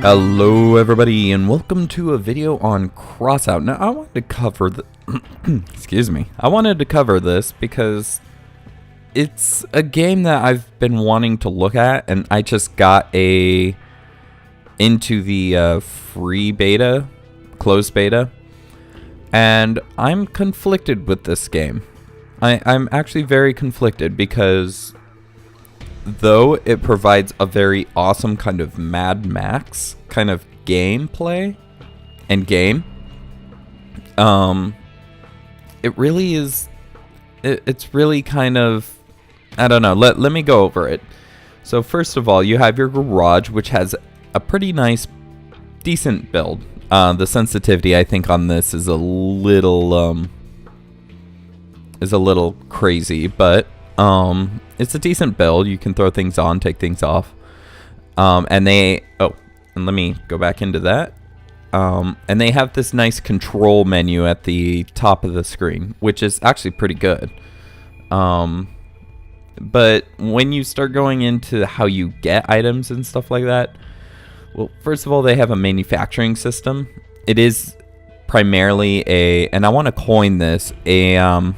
Hello everybody and welcome to a video on Crossout. Now I wanted to cover excuse me. I wanted to cover this because it's a game that I've been wanting to look at, and I just got into the free beta, closed beta, and I'm conflicted with this game. I'm actually very conflicted because though it provides a very awesome kind of Mad Max kind of gameplay and game, it really is, it's really kind of, I don't know, let me go over it. So first of all, you have your garage, which has a pretty nice, decent build. The sensitivity, I think, on this is a little crazy, but it's a decent build. You can throw things on, take things off. And let me go back into that. And they have this nice control menu at the top of the screen, which is actually pretty good. But when you start going into how you get items and stuff like that, well, first of all, they have a manufacturing system. It is primarily and I want to coin this, a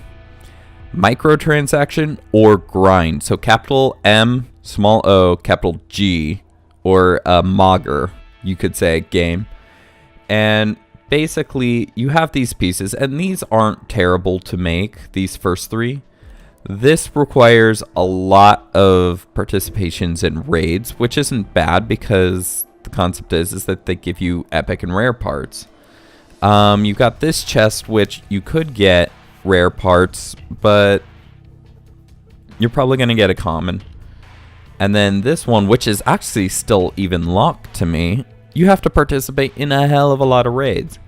microtransaction or grind. So capital M, small o, capital G, or a MoGger, you could say, game. And basically you have these pieces, and these aren't terrible to make, these first three. This requires a lot of participations in raids, which isn't bad because the concept is that they give you epic and rare parts. You've got this chest, which you could get rare parts, but you're probably going to get a common. And then this one, which is actually still even locked to me, you have to participate in a hell of a lot of raids.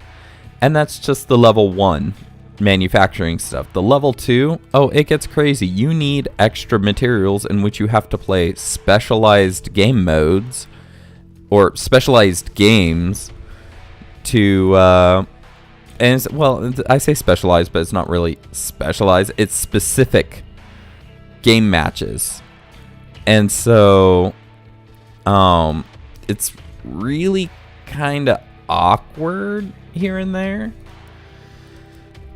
And that's just the level 1 manufacturing stuff. The level 2, oh, it gets crazy. You need extra materials in which you have to play specialized game modes or specialized games to and well, I say specialized, but it's not really specialized. It's specific game matches. And so it's really kind of awkward here and there.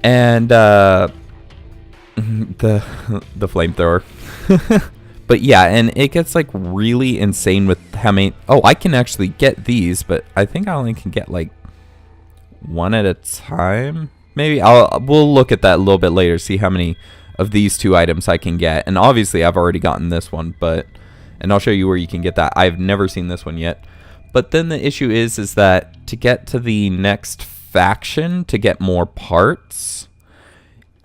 And the flamethrower. But yeah, and it gets like really insane with how many. Oh, I can actually get these, but I think I only can get like one at a time. Maybe we'll look at that a little bit later, see how many of these two items I can get. And obviously I've already gotten this one, and I'll show you where you can get that. I've never seen this one yet. But then the issue is that to get to the next faction, to get more parts,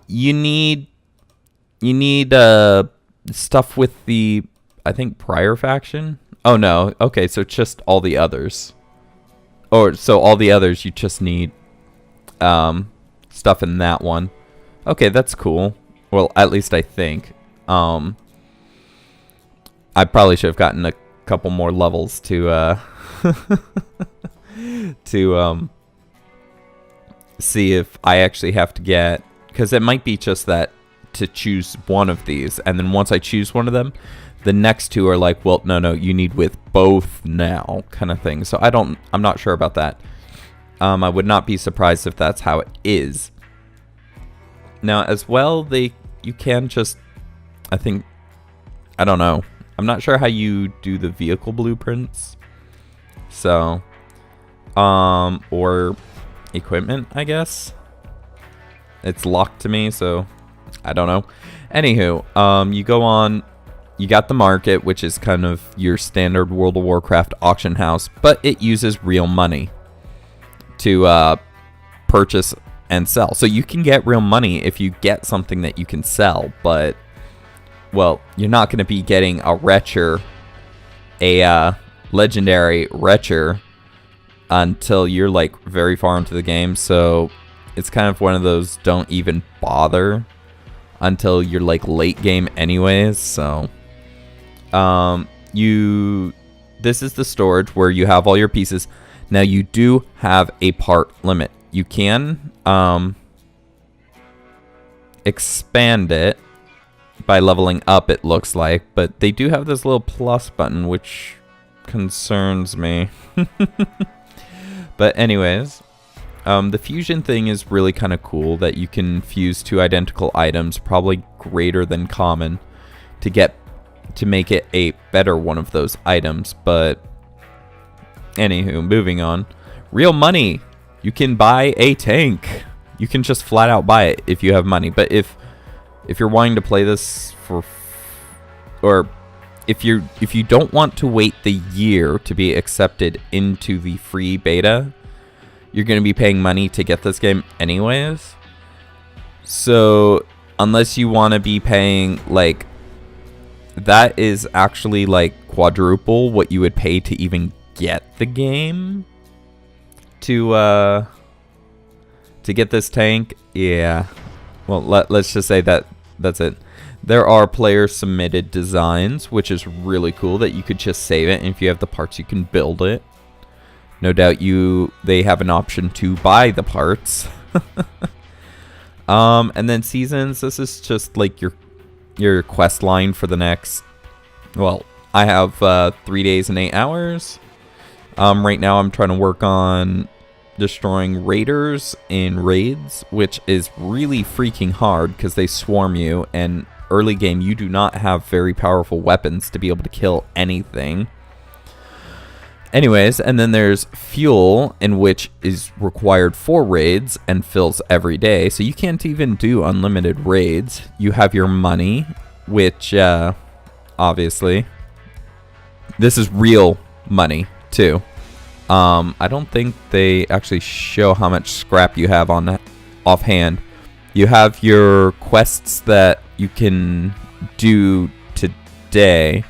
you need stuff with the, I think, prior faction. Oh no, okay, so it's just all the others. Or so all the others, you just need stuff in that one. Okay, that's cool. Well, at least I think. I probably should have gotten a couple more levels to to see if I actually have to get, because it might be just that to choose one of these, and then once I choose one of them, the next two are like, well, no, you need with both now, kind of thing. So I'm not sure about that. I would not be surprised if that's how it is. Now, as well, you can just, I think, I don't know. I'm not sure how you do the vehicle blueprints. So, or equipment, I guess. It's locked to me, so I don't know. Anywho, you go on, you got the market, which is kind of your standard World of Warcraft auction house, but it uses real money to purchase and sell. So you can get real money if you get something that you can sell, but, well, you're not going to be getting a retcher, a legendary retcher, until you're like very far into the game. So it's kind of one of those don't even bother until you're like late game anyways. So this is the storage where you have all your pieces. Now you do have a part limit. You can expand it by leveling up, it looks like. But they do have this little plus button, which concerns me. But anyways, the fusion thing is really kind of cool, that you can fuse 2 identical items, probably greater than common, to make it a better one of those items. But anywho, moving on. Real money. You can buy a tank. You can just flat out buy it if you have money. But if you're wanting to play this or if you don't want to wait the year to be accepted into the free beta, you're going to be paying money to get this game anyways. So unless you want to be paying, like, that is actually like quadruple what you would pay to even get the game to get this tank. Yeah, well, let's just say that's it. There are player submitted designs, which is really cool, that you could just save it, and if you have the parts you can build it. No doubt they have an option to buy the parts. And then seasons, this is just like your quest line for the next, well, I have 3 days and 8 hours. Right now I'm trying to work on destroying raiders in raids, which is really freaking hard because they swarm you, and early game you do not have very powerful weapons to be able to kill anything. Anyways, and then there's fuel, in which is required for raids and fills every day, so you can't even do unlimited raids. You have your money, which obviously this is real money too. I don't think they actually show how much scrap you have on that offhand. You have your quests that you can do today,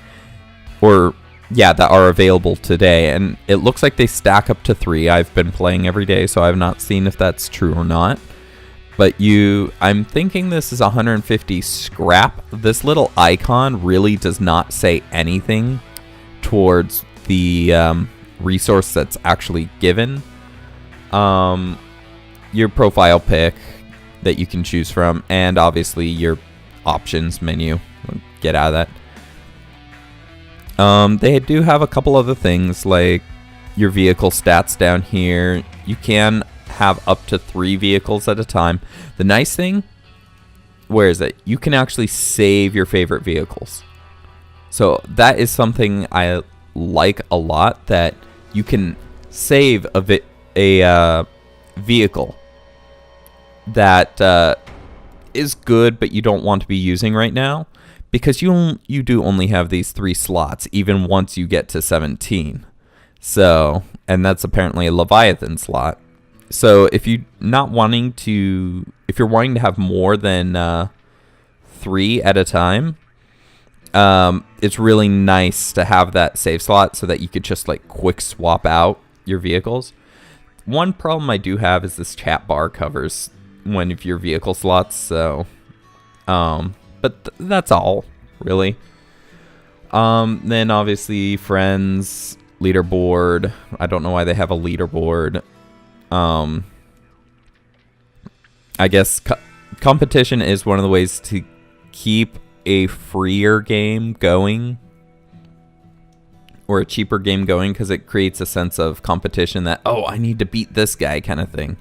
or yeah, that are available today, and it looks like they stack up to 3. I've been playing every day, so I've not seen if that's true or not. But I'm thinking this is 150 scrap. This little icon really does not say anything towards the resource that's actually given. Your profile pic that you can choose from, and obviously your options menu. Get out of that. They do have a couple other things, like your vehicle stats down here. You can have up to 3 vehicles at a time. The nice thing, where is it? You can actually save your favorite vehicles. So that is something I like a lot, that you can save a vehicle that is good, but you don't want to be using right now, because you do only have these 3 slots, even once you get to 17. So, and that's apparently a Leviathan slot. So if you're wanting to have more than 3 at a time, it's really nice to have that save slot so that you could just like quick swap out your vehicles. One problem I do have is this chat bar covers one of your vehicle slots, so but that's all really. Then obviously friends, leaderboard. I don't know why they have a leaderboard. I guess competition is one of the ways to keep a freer game going, or a cheaper game going, because it creates a sense of competition that, oh, I need to beat this guy kind of thing.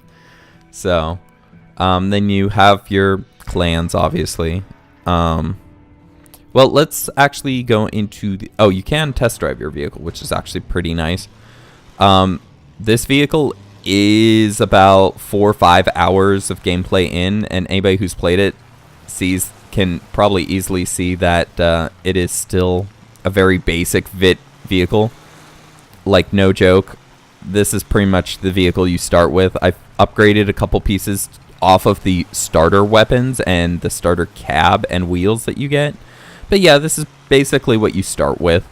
So then you have your clans, obviously. Well, let's actually go into the... Oh, you can test drive your vehicle, which is actually pretty nice. This vehicle is about 4 or 5 hours of gameplay in, and anybody who's played it can probably easily see that it is still a very basic vehicle. Like, no joke, this is pretty much the vehicle you start with. I've upgraded a couple pieces off of the starter weapons and the starter cab and wheels that you get. But yeah, this is basically what you start with.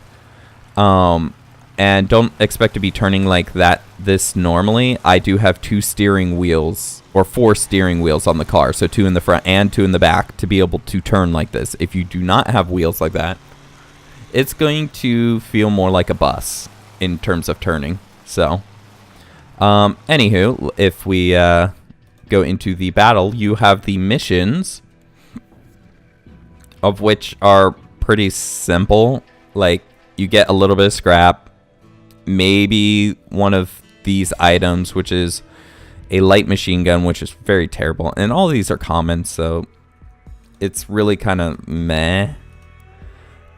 And don't expect to be turning like this normally. I do have 2 steering wheels, or 4 steering wheels on the car, so 2 in the front and 2 in the back to be able to turn like this. If you do not have wheels like that, it's going to feel more like a bus in terms of turning. So, anywho, if we go into the battle, you have the missions. of which are pretty simple. Like, you get a little bit of scrap, maybe one of these items, which is a light machine gun, which is very terrible. And all these are common, so it's really kind of meh.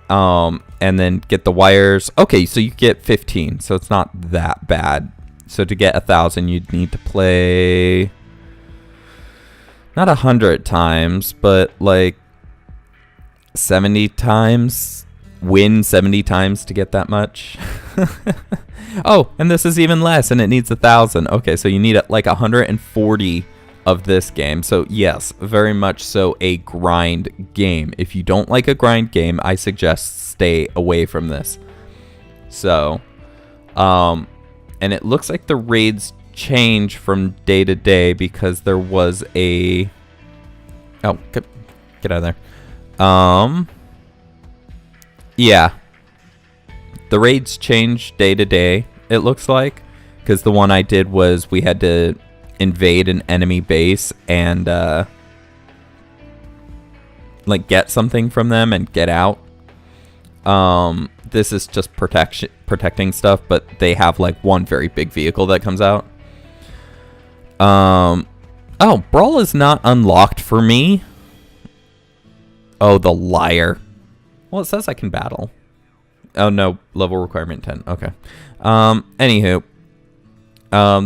And then get the wires. Okay, so you get 15, so it's not that bad. So to get 1,000, you'd need to play not 100 times, but like 70 times. Win 70 times to get that much. Oh, and this is even less, and it needs 1,000. Okay, so you need like 140 of this game. So yes, very much so a grind game. If you don't like a grind game, I suggest stay away from this. So, and it looks like the raids change from day to day because there was a... Oh, get out of there. Yeah. The raids change day to day, it looks like. Because the one I did was we had to invade an enemy base and like get something from them and get out. This is just protecting stuff, but they have like one very big vehicle that comes out. Oh, Brawl is not unlocked for me. Oh, the liar. Well, it says I can battle. Oh, no. Level requirement 10. Okay. Anywho.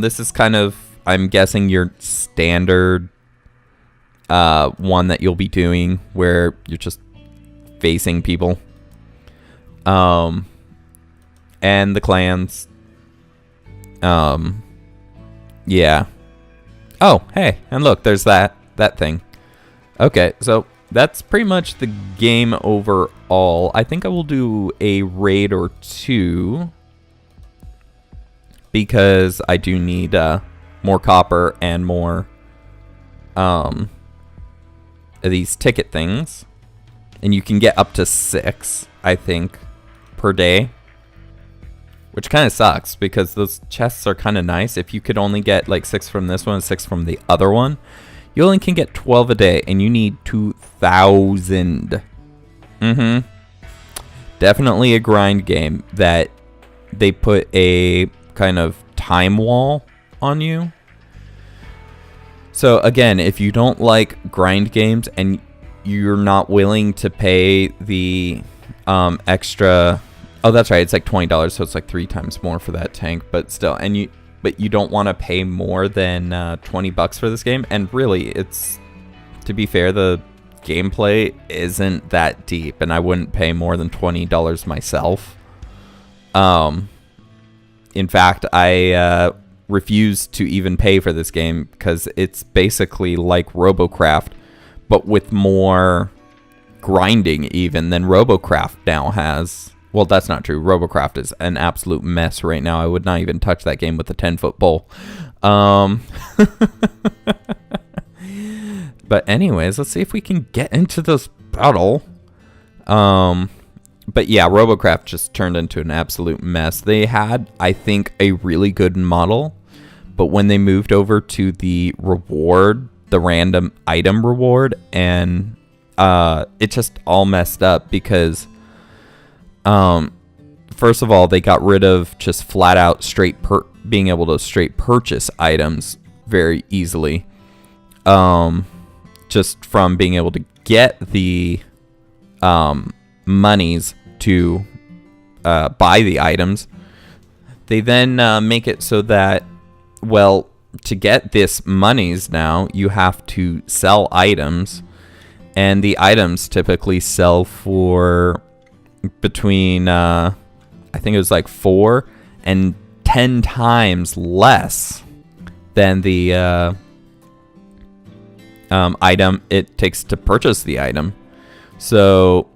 This is kind of, I'm guessing, your standard one that you'll be doing where you're just facing people. And the clans. Yeah. Oh, hey. And look, there's that thing. Okay, so that's pretty much the game overall. I think I will do a raid or two because I do need more copper and more of these ticket things. And you can get up to 6, I think, per day. Which kind of sucks because those chests are kind of nice. If you could only get like 6 from this one and 6 from the other one, you only can get 12 a day, and you need 2,000. Definitely a grind game that they put a kind of time wall on you. So again, if you don't like grind games and you're not willing to pay the extra... Oh, that's right. It's like $20, so it's like 3 times more for that tank. But still, but you don't want to pay more than $20 for this game. And really, it's, to be fair, the gameplay isn't that deep, and I wouldn't pay more than $20 myself. In fact, I refuse to even pay for this game because it's basically like Robocraft, but with more grinding even than Robocraft now has. Well, that's not true. Robocraft is an absolute mess right now. I would not even touch that game with a 10-foot pole. But anyways, let's see if we can get into this battle. But yeah, Robocraft just turned into an absolute mess. They had, I think, a really good model. But when they moved over to the reward, the random item reward, and it just all messed up because... first of all, they got rid of just flat out being able to straight purchase items very easily. Just from being able to get the monies to buy the items. They then make it so that, well, to get this monies now, you have to sell items. And the items typically sell for... between I think it was like 4 and 10 times less than the item it takes to purchase the item. So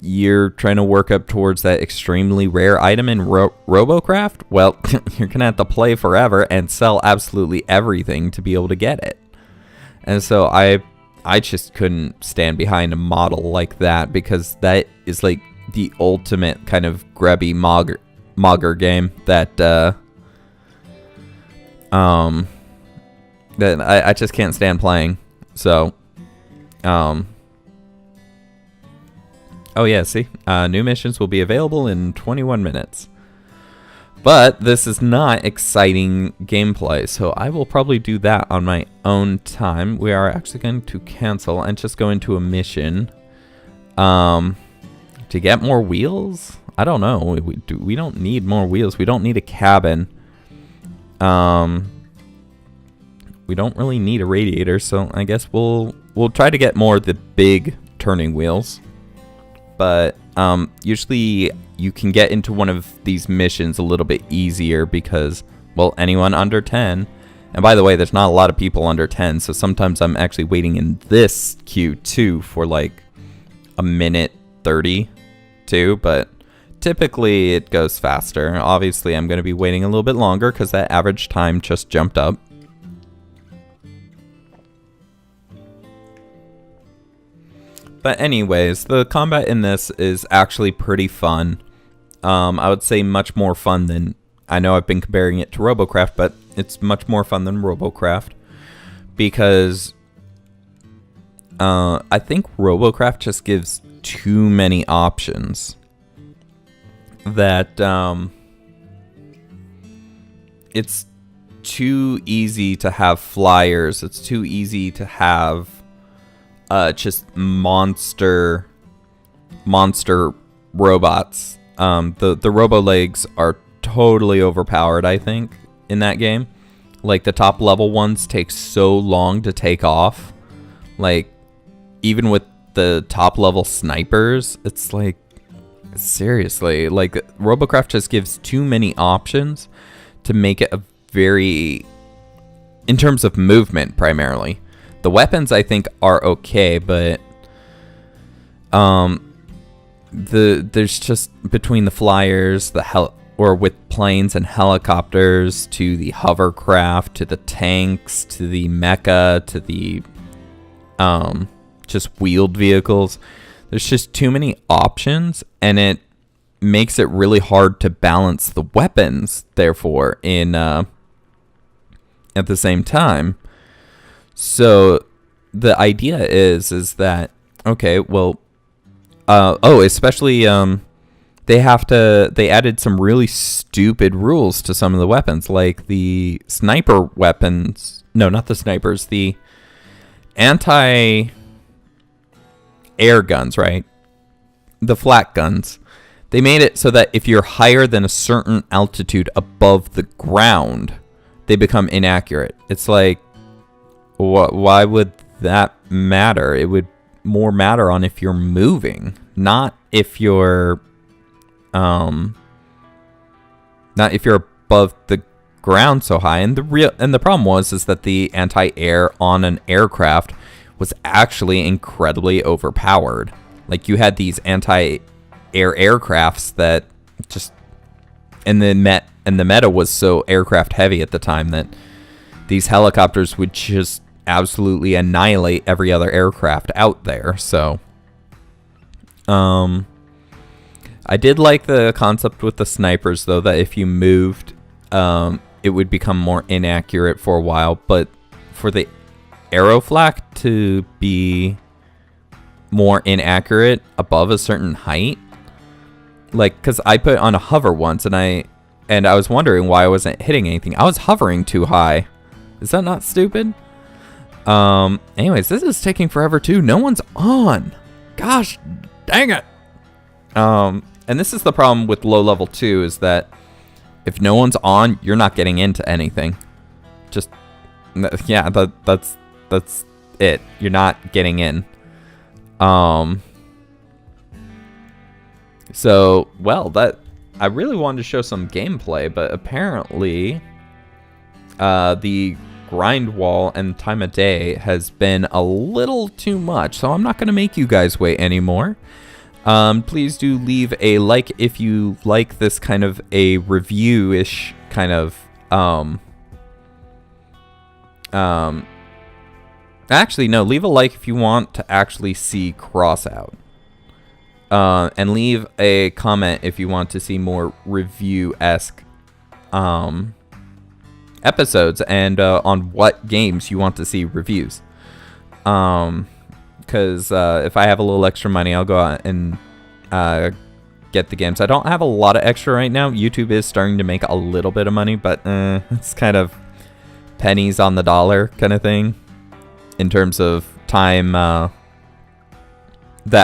you're trying to work up towards that extremely rare item in Robocraft. Well, you're gonna have to play forever and sell absolutely everything to be able to get it. And so I just couldn't stand behind a model like that because that is like the ultimate kind of grubby MoGger game that that I just can't stand playing. So Oh yeah, see? New missions will be available in 21 minutes. But this is not exciting gameplay, so I will probably do that on my own time. We are actually going to cancel and just go into a mission. To get more wheels? I don't know. We don't need more wheels. We don't need a cabin. We don't really need a radiator, so I guess we'll try to get more of the big turning wheels. But usually you can get into one of these missions a little bit easier because, well, anyone under 10. And by the way, there's not a lot of people under 10, so sometimes I'm actually waiting in this queue too for like a minute 30 too, but typically it goes faster. Obviously, I'm going to be waiting a little bit longer because that average time just jumped up. But anyways, the combat in this is actually pretty fun. I would say much more fun than... I know I've been comparing it to Robocraft, but it's much more fun than Robocraft. Because I think Robocraft just gives too many options. That it's too easy to have flyers. It's too easy to have... just monster robots. The robo legs are totally overpowered, I think, in that game. Like, the top level ones take so long to take off. Like, even with the top level snipers, it's like, seriously, like, Robocraft just gives too many options to make it a very, in terms of movement primarily. The weapons, I think, are okay, but there's just between the flyers, or with planes and helicopters, to the hovercraft, to the tanks, to the mecha, to the just wheeled vehicles. There's just too many options, and it makes it really hard to balance the weapons. Therefore, in at the same time. So the idea is that, okay, well, especially they added some really stupid rules to some of the weapons, like the sniper weapons. No, not the snipers, the anti-air guns, right? The flak guns. They made it so that if you're higher than a certain altitude above the ground, they become inaccurate. It's like, why would that matter? It would more matter on if you're moving, not if you're above the ground so high. And the problem is that the anti-air on an aircraft was actually incredibly overpowered. Like, you had these anti-air aircrafts that just, and the meta was so aircraft heavy at the time that these helicopters would just absolutely annihilate every other aircraft out there. So I did like the concept with the snipers, though, that if you moved, it would become more inaccurate for a while. But for the arrow flak to be more inaccurate above a certain height, like, because I put on a hover once, and I was wondering why I wasn't hitting anything. I was hovering too high. Is that not stupid? Anyways, this is taking forever too. No one's on. Gosh, dang it. And this is the problem with low level 2, is that if no one's on, you're not getting into anything. Just, yeah, that's it. You're not getting in. So, well, I really wanted to show some gameplay, but apparently, the grind wall and time of day has been a little too much, so I'm not going to make you guys wait anymore. Please do leave a like if you like this kind of a review-ish kind of actually, no, leave a like if you want to actually see Crossout. And leave a comment if you want to see more review-esque episodes, and on what games you want to see reviews. Because if I have a little extra money, I'll go out and get the games. I don't have a lot of extra right now. YouTube is starting to make a little bit of money, but it's kind of pennies on the dollar kind of thing in terms of time that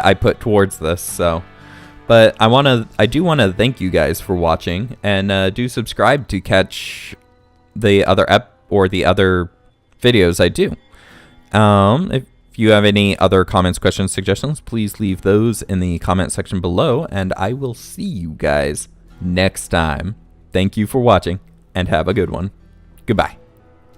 I put towards this. So, but I do want to thank you guys for watching, and do subscribe to catch the other the other videos I do. If you have any other comments, questions, suggestions, please leave those in the comment section below, and I will see you guys next time. Thank you for watching, and have a good one. Goodbye.